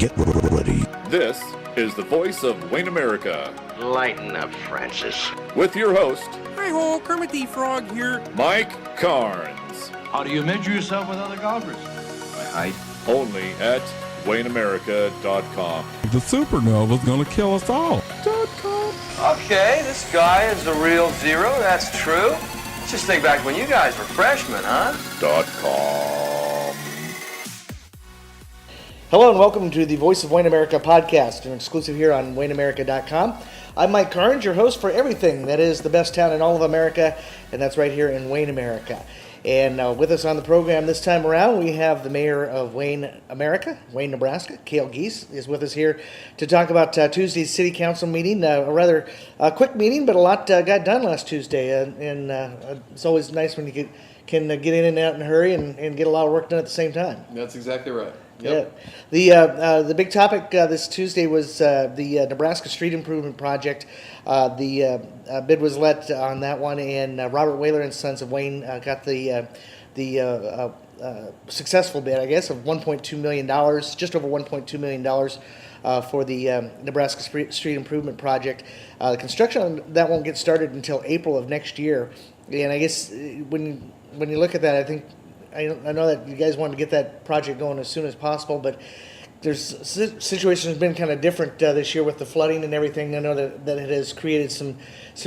Get ready. This is the voice of Wayne America. Lighten up, Francis. With your host, Hi-ho, Kermit the Frog here. Mike Carnes. How do you measure yourself with other golfers? By height. Only at WayneAmerica.com. The supernova's gonna kill us all. Okay, this guy is the real zero, that's true. Let's just think back when you guys were freshmen, huh? .com. Hello and welcome to the Voice of Wayne America podcast, an exclusive here on WayneAmerica.com. I'm Mike Carnes, your host for everything that is the best town in all of America, and that's right here in Wayne America. And with us on the program this time around, we have the mayor of Wayne America, Wayne, Nebraska. Cale Giese is with us here to talk about Tuesday's city council meeting. A rather quick meeting, but a lot got done last Tuesday. And it's always nice when you can get in and out in a hurry and get a lot of work done at the same time. That's exactly right. Yep. Yeah. The big topic this Tuesday was the Nebraska Street Improvement Project. The bid was let on that one, and Robert Whaler and Sons of Wayne got the successful bid, I guess, of $1.2 million, just over $1.2 million for the Nebraska Street Improvement Project. The construction on that won't get started until April of next year, and I guess when you look at that, I think. I know that you guys want to get that project going as soon as possible, but there's situation has been kind of different this year with the flooding and everything. I know that it has created some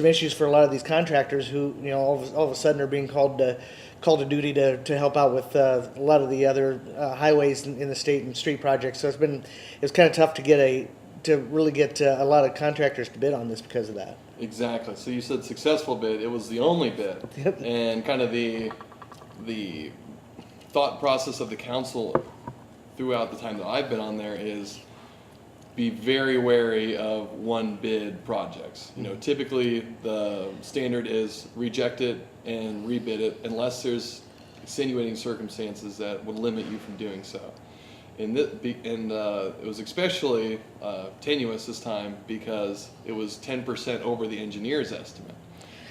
issues for a lot of these contractors who, you know, all of a sudden are being called to duty to help out with a lot of the other highways in the state and street projects. So it's kind of tough to really get a lot of contractors to bid on this because of that. Exactly. So you said successful bid. It was the only bid. Yep. And kind of the thought process of the council throughout the time that I've been on there is be very wary of one bid projects. You know, typically the standard is reject it and rebid it unless there's extenuating circumstances that would limit you from doing so. And it was especially tenuous this time because it was 10% over the engineer's estimate.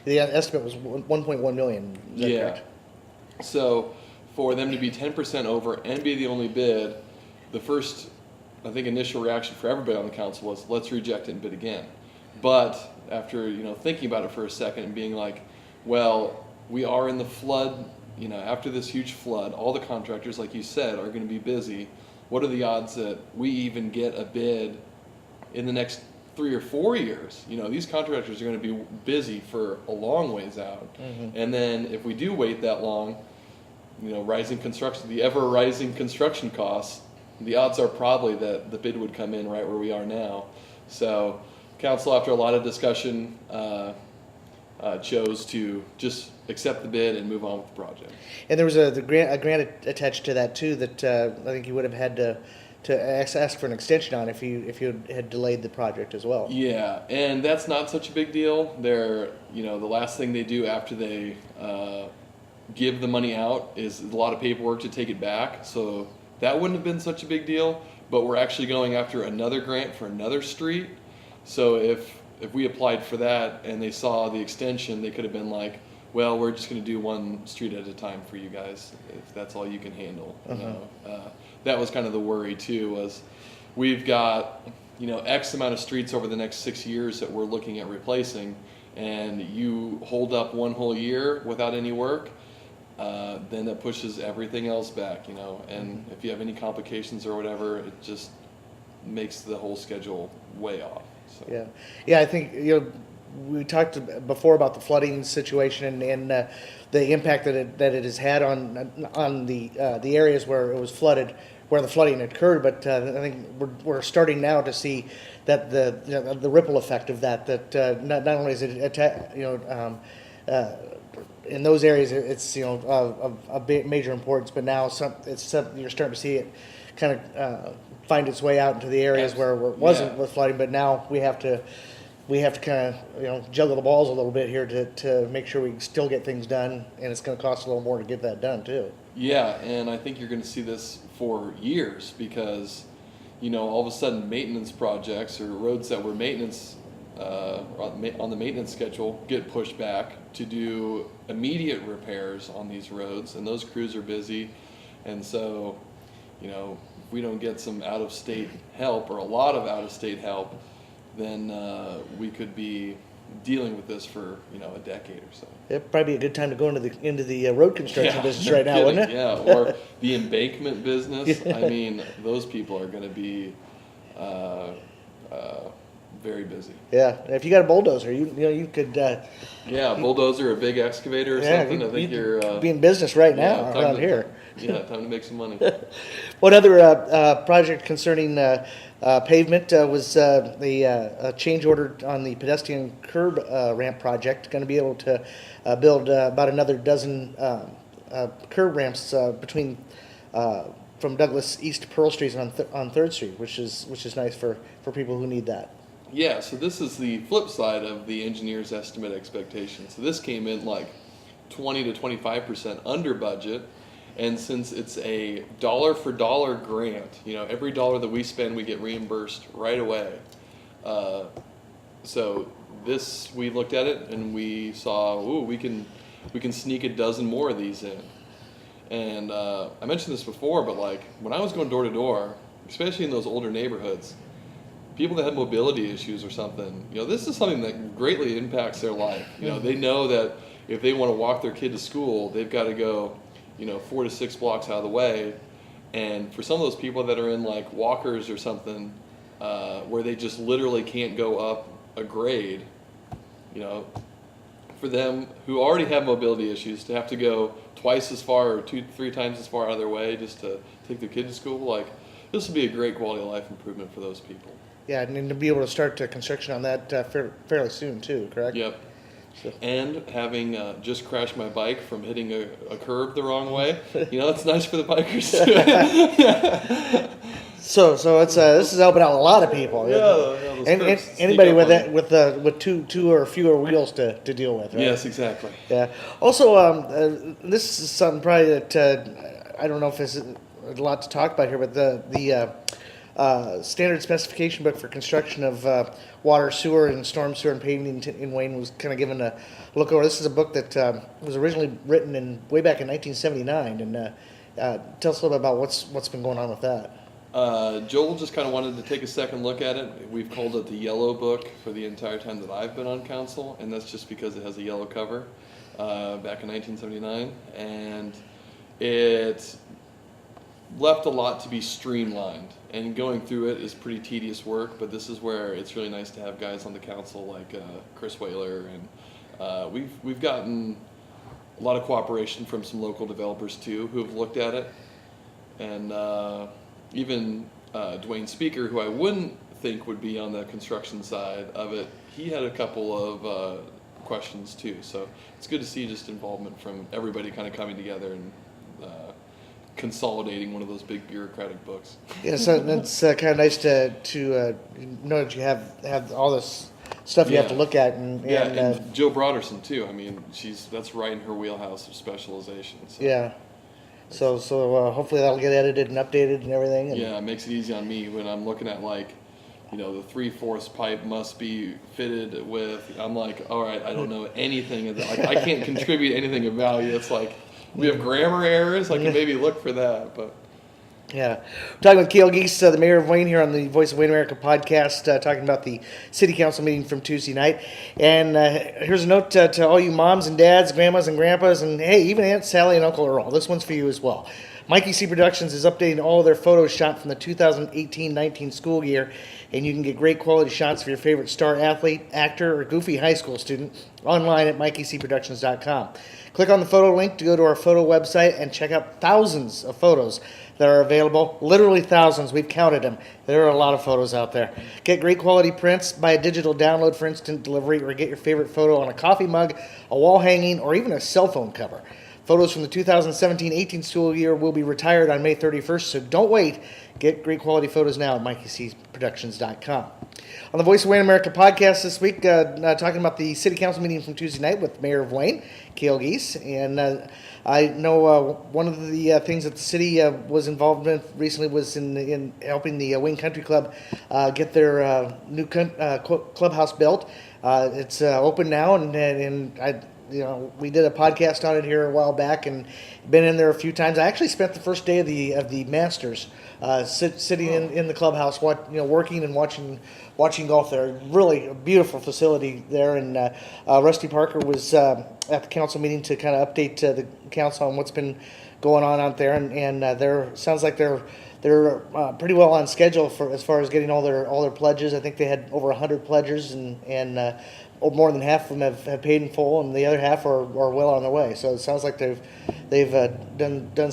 The estimate was $1.1 million. Is that correct? So for them to be 10% over and be the only bid, the first, I think, initial reaction for everybody on the council was, let's reject it and bid again. But after, thinking about it for a second and being like, well, we are in the flood, after this huge flood, all the contractors, like you said, are going to be busy. What are the odds that we even get a bid in the next 3 or 4 years? These contractors are going to be busy for a long ways out. Mm-hmm. And then if we do wait that long, the ever-rising construction costs, the odds are probably that the bid would come in right where we are now. So council, after a lot of discussion, chose to just accept the bid and move on with the project. And there was a grant attached to that too that I think you would have had to ask for an extension on if you had delayed the project as well. Yeah, and that's not such a big deal. They're the last thing they do after they give the money out is a lot of paperwork to take it back. So that wouldn't have been such a big deal. But we're actually going after another grant for another street. So if we applied for that and they saw the extension, they could have been like, well, we're just going to do one street at a time for you guys if that's all you can handle. Uh-huh. That was kind of the worry too, was we've got X amount of streets over the next 6 years that we're looking at replacing, and you hold up one whole year without any work, then that pushes everything else back, and if you have any complications or whatever, it just makes the whole schedule way off. So. Yeah, I think we talked before about the flooding situation and the impact that it has had on the areas where it was flooded, where the flooding occurred. But I think we're starting now to see that the ripple effect of that not only is it in those areas it's of major importance, but now you're starting to see it kind of find its way out into the areas where it wasn't with flooding. But now we have to kind of juggle the balls a little bit here to make sure we can still get things done, and it's going to cost a little more to get that done too. Yeah, and I think you're going to see this for years because all of a sudden maintenance projects or roads that were maintenance on the maintenance schedule get pushed back to do immediate repairs on these roads, and those crews are busy, and so if we don't get some out-of-state help or a lot of out-of-state help, then we could be dealing with this for a decade or so. It'd probably be a good time to go into the road construction business right now, kidding. wouldn't it? Yeah, or the embankment business. I mean, those people are going to be very busy. Yeah, and if you got a bulldozer, you could. Bulldozer, a big excavator or something. I think you're be in business right now around here. Yeah, time to make some money. One other project concerning pavement was the change order on the pedestrian curb ramp project. Going to be able to build about another dozen curb ramps between from Douglas East to Pearl Street on 3rd Street, which is nice for people who need that. Yeah, so this is the flip side of the engineer's estimate expectation. So this came in like 20 to 25% under budget. And since it's a dollar for dollar grant, every dollar that we spend, we get reimbursed right away. So this, we looked at it and we saw, we can sneak a dozen more of these in. And I mentioned this before, but like when I was going door to door, especially in those older neighborhoods, people that have mobility issues or something, this is something that greatly impacts their life. They know that if they want to walk their kid to school, they've got to go 4 to 6 blocks out of the way. And for some of those people that are in like walkers or something, where they just literally can't go up a grade, for them who already have mobility issues to have to go twice as far or 2-3 times as far out of their way just to take their kid to school, like this would be a great quality of life improvement for those people. Yeah, and to be able to start construction on that fairly soon too, correct? Yep. So. And having just crashed my bike from hitting a curb the wrong way, it's nice for the bikers too. So it's this is helping out a lot of people. And anybody with two or fewer wheels to deal with. Right? Yes, exactly. Yeah. Also, this is something probably that I don't know if there's a lot to talk about here, but the standard specification book for construction of water, sewer, and storm sewer and paving in Wayne was kind of given a look over. This is a book that was originally written way back in 1979, and tell us a little bit about what's been going on with that. Joel just kind of wanted to take a second look at it. We've called it the Yellow Book for the entire time that I've been on council, and that's just because it has a yellow cover back in 1979, and it left a lot to be streamlined, and going through it is pretty tedious work, but this is where it's really nice to have guys on the council like Chris Whaler, and we've gotten a lot of cooperation from some local developers too who have looked at it, and even Dwayne Speaker, who I wouldn't think would be on the construction side of it, he had a couple of questions too, so it's good to see just involvement from everybody kind of coming together and consolidating one of those big bureaucratic books. Yeah, so it's kind of nice to know that you have all this stuff you have to look at, and Jill Broderson too. I mean, that's right in her wheelhouse of specialization. So. Yeah. So hopefully that'll get edited and updated and everything. And yeah, it makes it easy on me when I'm looking at like, the 3/4 pipe must be fitted with. I'm like, all right, I don't know anything of that. Like, I can't contribute anything of value. It's like, we have grammar errors. I can maybe look for that, but. Yeah. We're talking with Cale Giese, the mayor of Wayne, here on the Voice of Wayne America podcast, talking about the city council meeting from Tuesday night. And here's a note to all you moms and dads, grandmas and grandpas, and hey, even Aunt Sally and Uncle Earl. This one's for you as well. Mikey C. Productions is updating all of their photos shot from the 2018-19 school year, and you can get great quality shots of your favorite star athlete, actor, or goofy high school student online at MikeyCProductions.com. Click on the photo link to go to our photo website and check out thousands of photos that are available. Literally thousands. We've counted them. There are a lot of photos out there. Get great quality prints, buy a digital download for instant delivery, or get your favorite photo on a coffee mug, a wall hanging, or even a cell phone cover. Photos from the 2017-18 school year will be retired on May 31st, so don't wait. Get great quality photos now at MikeyCProductions.com. On the Voice of Wayne America podcast this week, talking about the city council meeting from Tuesday night with Mayor of Wayne, Cale Giese. And I know one of the things that the city was involved with recently was in helping the Wayne Country Club get their new clubhouse built. It's open now, and we did a podcast on it here a while back and been in there a few times. I actually spent the first day of the Masters sitting in the clubhouse, working and watching golf there. Really a beautiful facility there. And Rusty Parker was at the council meeting to kind of update the council on what's been going on out there. And sounds like they're pretty well on schedule for as far as getting all their pledges. I think they had over 100 pledges, and more than half of them have paid in full, and the other half are well on their way. So it sounds like they've done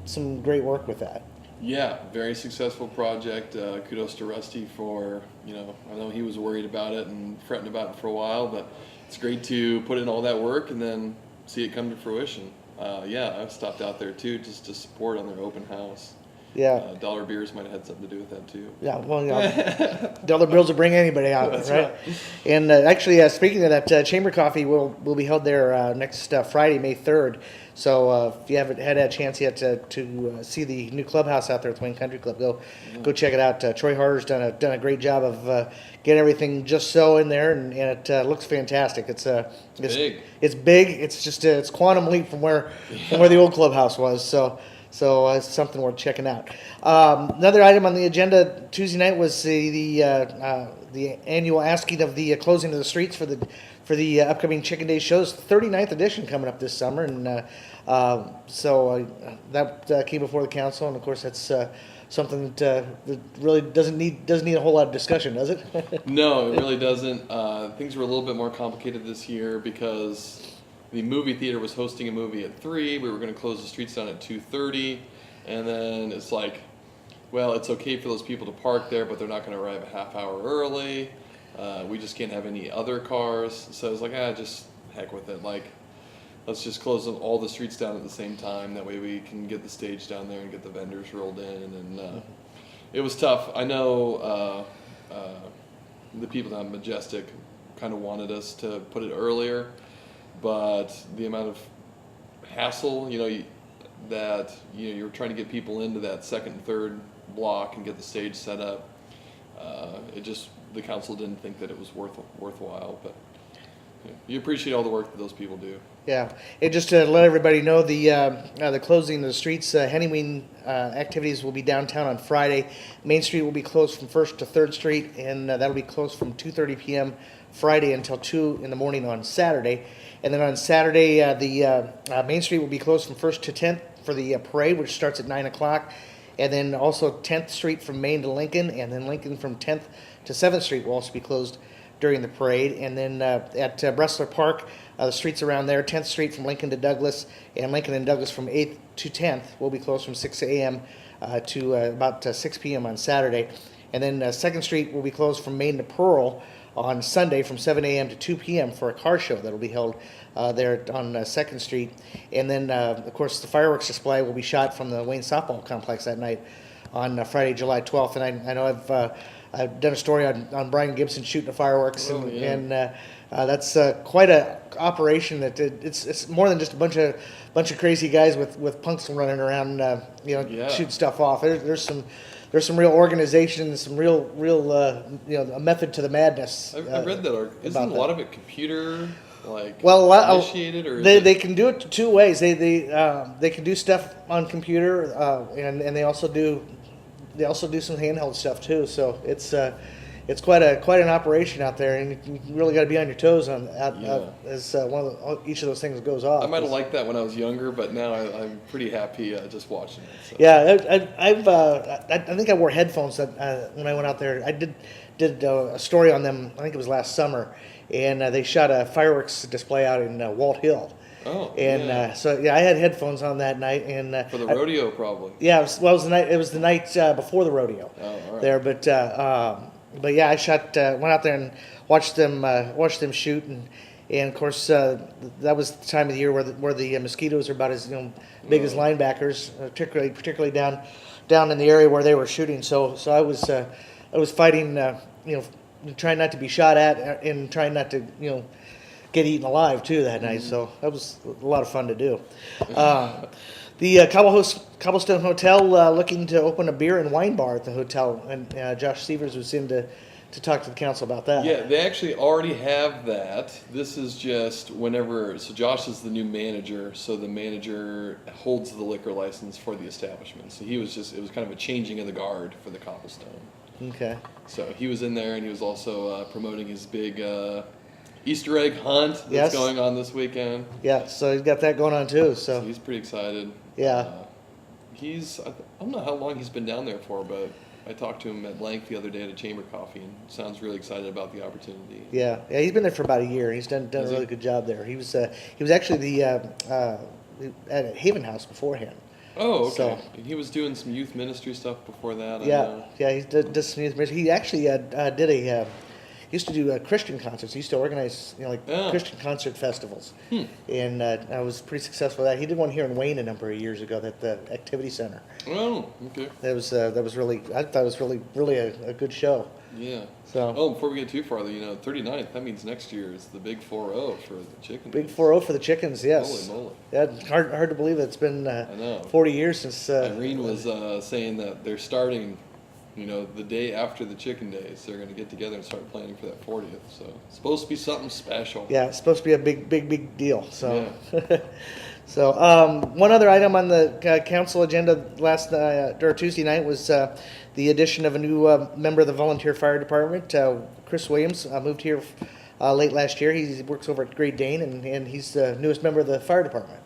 some great work with that. Yeah, very successful project. Kudos to Rusty for, I know he was worried about it and fretting about it for a while, but it's great to put in all that work and then see it come to fruition. I've stopped out there too just to support on their open house. Yeah. Dollar beers might have had something to do with that too. Yeah, well, dollar bills will bring anybody out, That's right? And actually, speaking of that, Chamber Coffee will be held there next Friday, May 3rd. So if you haven't had a chance yet to see the new clubhouse out there at the Wayne Country Club, go check it out. Troy Harder's done a great job of getting everything just so in there, and it looks fantastic. It's big. It's big. It's just it's quantum leap from where the old clubhouse was. So it's something worth checking out. Another item on the agenda Tuesday night was the annual asking of the closing of the streets for the upcoming Chicken Day shows. 39th edition coming up this summer, and that came before the council, and of course that's something that really doesn't need a whole lot of discussion, does it? No, it really doesn't. Things were a little bit more complicated this year because the movie theater was hosting a movie at 3. We were going to close the streets down at 2:30, and then it's like, well, it's okay for those people to park there, but they're not going to arrive a half hour early. We just can't have any other cars. So I was like, just heck with it. Like, let's just close all the streets down at the same time. That way we can get the stage down there and get the vendors rolled in. And it was tough. I know the people down at Majestic kind of wanted us to put it earlier. But the amount of hassle, that you're trying to get people into that second and third block and get the stage set up, the council didn't think that it was worthwhile. But you appreciate all the work that those people do. Yeah, and just to let everybody know, the closing of the streets, Hennewing activities will be downtown on Friday. Main Street will be closed from 1st to 3rd Street, and that'll be closed from 2:30 p.m. Friday until 2 in the morning on Saturday. And then on Saturday, the Main Street will be closed from 1st to 10th for the parade, which starts at 9 o'clock. And then also 10th Street from Main to Lincoln, and then Lincoln from 10th to 7th Street will also be closed during the parade. And then at Bressler Park, the streets around there, 10th Street from Lincoln to Douglas, and Lincoln and Douglas from 8th to 10th will be closed from 6 a.m. To about 6 p.m. on Saturday. And then 2nd Street will be closed from Main to Pearl on Sunday from 7 a.m. to 2 p.m. for a car show that will be held there on 2nd Street. And then, of course, the fireworks display will be shot from the Wayne Softball Complex that night on Friday, July 12th. And I know I've done a story on Brian Gibson shooting the fireworks, and that's quite a operation. That it's more than just a bunch of crazy guys with punks running around, shooting stuff off. There's some real organization, some real a method to the madness. I read that. Isn't a lot of it computer? Initiated, or they can do it two ways. They can do stuff on computer, and they also do some handheld stuff too. So it's quite an operation out there, and you really got to be on your toes as each of those things goes off. I might have liked that when I was younger, but now I'm pretty happy just watching it. So. Yeah, I think I wore headphones when I went out there. I did a story on them. I think it was last summer. And they shot a fireworks display out in Walt Hill. Oh, and I had headphones on that night, and for the rodeo probably. Yeah, it was the night before the rodeo. Oh, all right. There, but yeah, I went out there and watched them shoot, and of course that was the time of the year where the mosquitoes are about as big as linebackers, particularly down in the area where they were shooting. So I was fighting trying not to be shot at and trying not to, get eaten alive too that night. So that was a lot of fun to do. The Cobblestone Hotel looking to open a beer and wine bar at the hotel, and Josh Severs was in to talk to the council about that. Yeah, they actually already have that. This is just whenever, so Josh is the new manager, so the manager holds the liquor license for the establishment. So it was kind of a changing of the guard for the Cobblestone. Okay. So he was in there, and he was also promoting his big Easter egg hunt that's going on this weekend. Yeah, so he's got that going on too. So he's pretty excited. Yeah. I don't know how long he's been down there for, but I talked to him at length the other day at a chamber coffee, and sounds really excited about the opportunity. Yeah, he's been there for about a year. He's done a really good job there. He was actually at Haven House beforehand. Oh, okay. So, he was doing some youth ministry stuff before that. Yeah, he did some youth ministry. He actually used to do Christian concerts. He used to organize Christian concert festivals, and I was pretty successful at that. He did one here in Wayne a number of years ago at the Activity Center. Oh, okay. That was really, I thought it was really a good show. Yeah. So. Before we get too far, 39th. That means next year is the big 4-0 for the chickens. Big 4-0 for the chickens. Yes. Holy moly. Yeah, hard to believe it's been 40 years since. Irene was saying that they're starting. The day after the chicken days, they're going to get together and start planning for that 40th. So it's supposed to be something special. Yeah, it's supposed to be a big deal. So, yeah. So one other item on the council agenda Tuesday night was the addition of a new member of the volunteer fire department. Chris Williams moved here late last year. He works over at Great Dane, and he's the newest member of the fire department.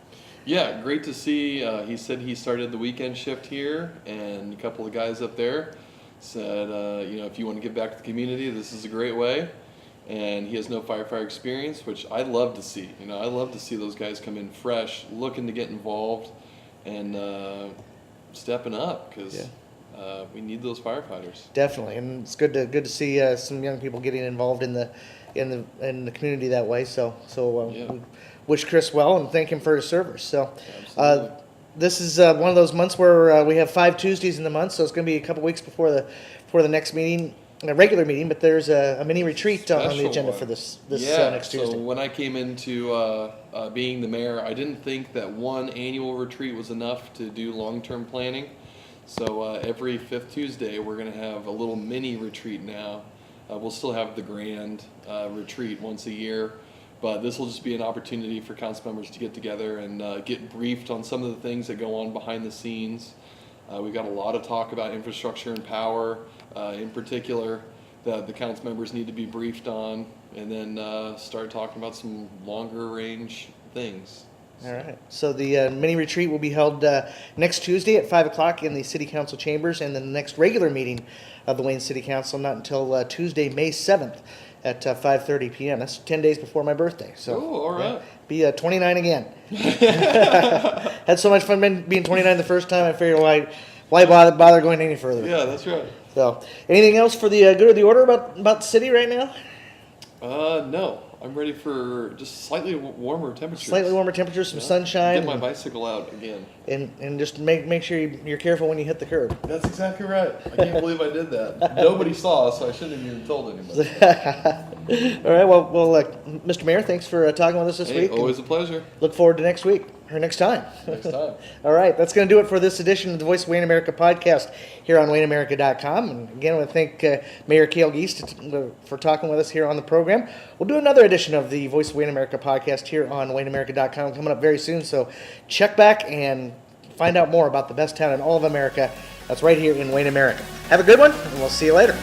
Yeah, great to see. He said he started the weekend shift here, and a couple of guys up there said, if you want to give back to the community, this is a great way. And he has no firefighter experience, which I love to see. I love to see those guys come in fresh, looking to get involved, and stepping up, because we need those firefighters. Definitely, and it's good to see some young people getting involved in the community that way. So we wish Chris well and thank him for his service. So. This is one of those months where we have 5 Tuesdays in the month, so it's going to be a couple weeks before the next meeting, a regular meeting. But there's a mini retreat on the agenda for this next Tuesday. So when I came into being the mayor, I didn't think that one annual retreat was enough to do long-term planning. So every 5th Tuesday, we're going to have a little mini retreat now. We'll still have the grand retreat once a year. But this will just be an opportunity for council members to get together and get briefed on some of the things that go on behind the scenes. We've got a lot of talk about infrastructure and power, in particular, that the council members need to be briefed on, and then start talking about some longer range things. All right. So the mini retreat will be held next Tuesday at 5 o'clock in the City Council chambers, and then the next regular meeting of the Wayne City Council not until Tuesday, May 7th. At 5:30 p.m. That's 10 days before my birthday. So, all right. Be 29 again. Had so much fun being 29 the first time. I figured why bother going any further? Yeah, that's right. So, anything else for the good of the order about the city right now? No. I'm ready for just slightly warmer temperatures. Slightly warmer temperatures, some sunshine. Get my bicycle out again. And just make sure you're careful when you hit the curb. That's exactly right. I can't believe I did that. Nobody saw, so I shouldn't have even told anybody. All right. Well, Mr. Mayor, thanks for talking with us this week. Always a pleasure. Look forward to next week. Or next time. Next time. All right. That's going to do it for this edition of the Voice of Wayne America podcast here on WayneAmerica.com. And again, I want to thank Mayor Cale Giese for talking with us here on the program. We'll do another edition of the Voice of Wayne America podcast here on WayneAmerica.com coming up very soon. So check back and find out more about the best town in all of America. That's right here in Wayne America. Have a good one, and we'll see you later.